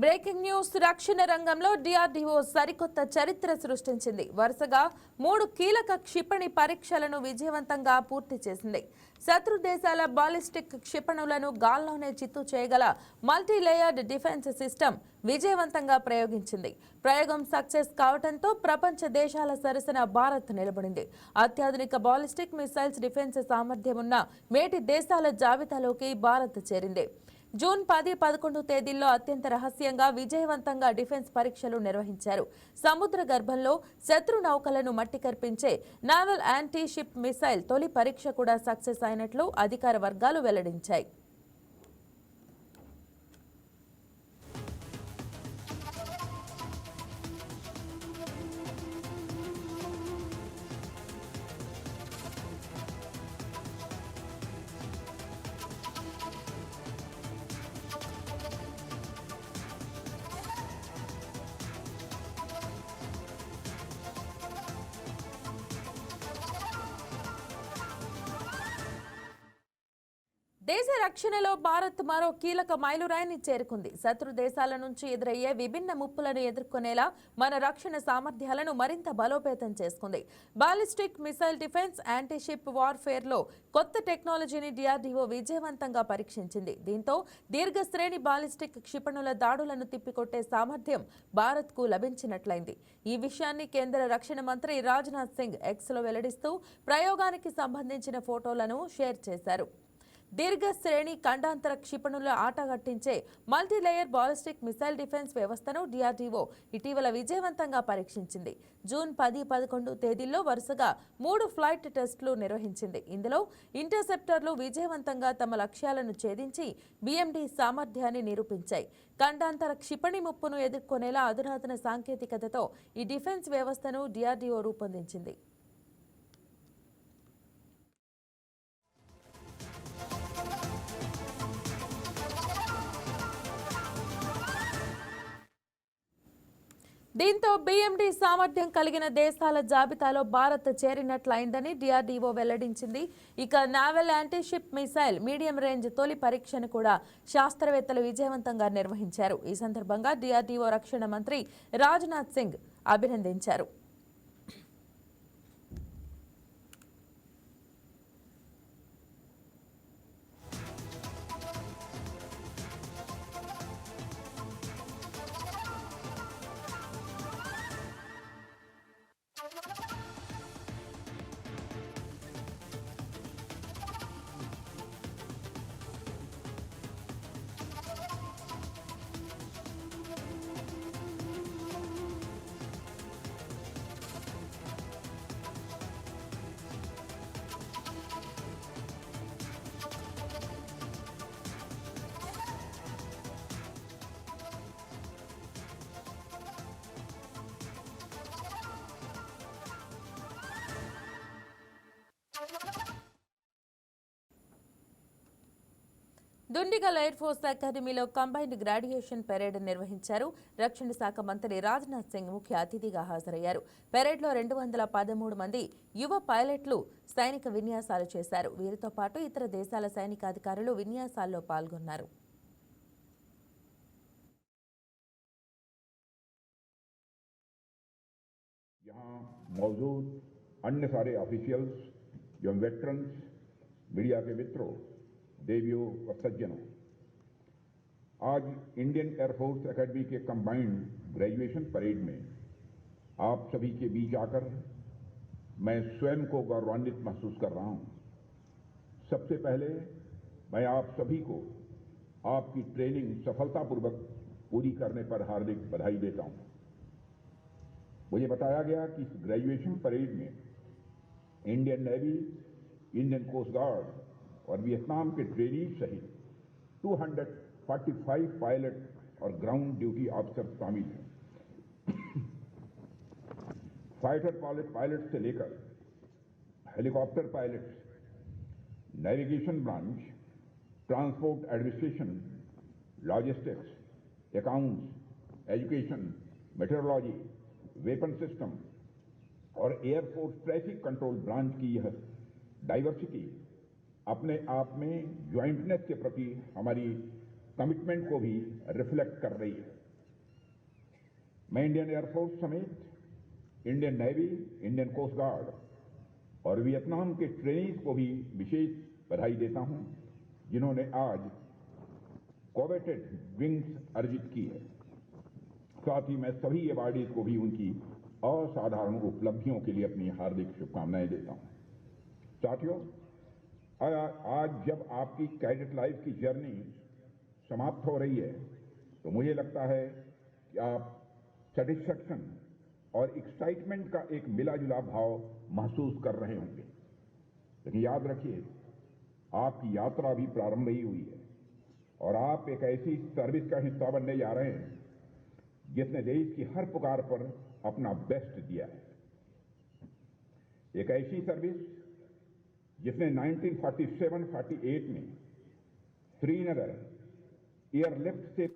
Breaking news రక్షణ రంగంలో DRDO సరికొత్త చరిత్ర సృష్టించింది. వరుసగా 3 కీలక క్షిపణి పరీక్షలను విజయవంతంగా పూర్తి చేసింది. శత్రు దేశాల బాలిస్టిక్ క్షిపణులను గాల్లోనే చిత్తు చేయగల మల్టీ లేయర్డ్ డిఫెన్స్ సిస్టమ్ విజయవంతంగా ప్రయోగించింది. ప్రయోగం సక్సెస్ కావడంతో ప్రపంచ దేశాల సరసన భారత్ నిలబడింది. అత్యాధునిక బాలిస్టిక్ మిసైల్స్ డిఫెన్స్ సామర్థ్యం ఉన్న మేటి దేశాల జాబితాలోకి భారత్ చేరింది. జూన్ 10-11 తేదీల్లో అత్యంత రహస్యంగా విజయవంతంగా డిఫెన్స్ పరీక్షలు నిర్వహించారు. సముద్ర గర్భంలో శత్రు నౌకలను మట్టి కర్పించే నావల్ యాంటీ షిప్ మిసైల్ తొలి పరీక్ష కూడా సక్సెస్ అయినట్లు అధికార వర్గాలు వెల్లడించాయి. దేశ రక్షణలో భారత్ మరో కీలక మైలురాయిని చేరుకుంది. శత్రు దేశాల నుంచి ఎదురయ్యే విభిన్న ముప్పులను ఎదుర్కొనేలా మన రక్షణ సామర్థ్యాలను మరింత బలోపేతం చేసుకుంది. Ballistic missile defence, anti ship వార్ఫేర్లో కొత్త టెక్నాలజీని డిఆర్డీఓ విజయవంతంగా పరీక్షించింది. దీంతో దీర్ఘశ్రేణి బాలిస్టిక్ క్షిపణుల దాడులను తిప్పికొట్టే సామర్థ్యం భారత్కు లభించినట్లయింది. ఈ విషయాన్ని కేంద్ర రక్షణ మంత్రి రాజ్నాథ్ సింగ్ ఎక్స్లో వెల్లడిస్తూ ప్రయోగానికి సంబంధించిన ఫోటోలను షేర్ చేశారు. దీర్ఘ శ్రేణి ఖండాంతర క్షిపణుల ఆటగట్టించే మల్టీలేయర్ బాలిస్టిక్ మిసైల్ డిఫెన్స్ వ్యవస్థను డిఆర్డీఓ ఇటీవల విజయవంతంగా పరీక్షించింది. జూన్ 10-11 తేదీల్లో వరుసగా 3 ఫ్లైట్ టెస్టులు నిర్వహించింది. ఇందులో ఇంటర్సెప్టర్లు విజయవంతంగా తమ లక్ష్యాలను ఛేదించి బీఎండీ సామర్థ్యాన్ని నిరూపించాయి. ఖండాంతర క్షిపణి ముప్పును ఎదుర్కొనేలా అధునాతన సాంకేతికతతో ఈ డిఫెన్స్ వ్యవస్థను డిఆర్డీఓ రూపొందించింది. దీంతో బీఎండీ సామర్థ్యం కలిగిన దేశాల జాబితాలో భారత్ చేరినట్లయిందని డిఆర్డీఓ వెల్లడించింది. ఇక naval anti ship missile medium range తొలి పరీక్షను కూడా శాస్త్రవేత్తలు విజయవంతంగా నిర్వహించారు. ఈ సందర్భంగా డిఆర్డీఓ రక్షణ మంత్రి రాజ్నాథ్ సింగ్ అభినందించారు. దుండిగల్ ఎయిర్ ఫోర్స్ అకాడమీలో కంబైన్డ్ గ్రాడ్యుయేషన్ పెరేడ్ నిర్వహించారు. రక్షణ శాఖ మంత్రి రాజ్నాథ్ సింగ్ ముఖ్య అతిథిగా హాజరయ్యారు. పెరేడ్లో 213 మంది యువ పైలట్లు సైనిక విన్యాసాలు చేశారు. వీరితో పాటు ఇతర దేశాల సైనికాధికారులు విన్యాసాల్లో పాల్గొన్నారు. यहाँ मौजूद अन्य सारे ऑफिशियल्स, जो वेटरन्स, मीडिया के मित्रों, देवियों और सज्जनों, आज इंडियन एयरफोर्स एकेडमी के कंबाइंड ग्रेजुएशन परेड में आप सभी के बीच आकर मैं स्वयं को गौरवान्वित महसूस कर रहा हूं। सबसे पहले मैं आप सभी को आपकी ट्रेनिंग सफलतापूर्वक पूरी करने पर हार्दिक बधाई देता हूं। मुझे बताया गया कि इस ग्रेजुएशन परेड में Indian Navy, Indian Coast Guard और वियतनाम के ट्रेनीज सहित 245 पायलट और ग्राउंड ड्यूटी ऑफिसर शामिल हैं। फाइटर पायलट से लेकर helicopter pilots, navigation branch, transport administration, logistics, accounts, education, metrology, weapon system और एयरफोर्स ट्रैफिक कंट्रोल ब्रांच की यह डाइवर्सिटी अपने आप में ज्वाइंटनेस के प्रति हमारी कमिटमेंट को भी रिफ्लेक्ट कर रही है। मैं इंडियन एयरफोर्स समेत Indian Navy, Indian Coast Guard और वियतनाम के ट्रेनीज को भी विशेष बधाई देता हूं, जिन्होंने आज कोवेटेड विंग्स अर्जित की है। साथ ही मैं सभी अवार्डीज को भी उनकी असाधारण उपलब्धियों के लिए अपनी हार्दिक शुभकामनाएं देता हूं। साथियों, आज जब आपकी कैडेट लाइफ की जर्नी समाप्त हो रही है, तो मुझे लगता है कि आप सेटिस्फैक्शन और एक्साइटमेंट का एक मिला जुला भाव महसूस कर रहे होंगे। लेकिन याद रखिए, आपकी यात्रा भी प्रारंभ ही हुई है और आप एक ऐसी सर्विस का हिस्सा बनने जा रहे हैं जिसने देश की हर पुकार पर अपना बेस्ट दिया है। एक ऐसी सर्विस जिसने 1947-48 में श्रीनगर एयरलिफ्ट से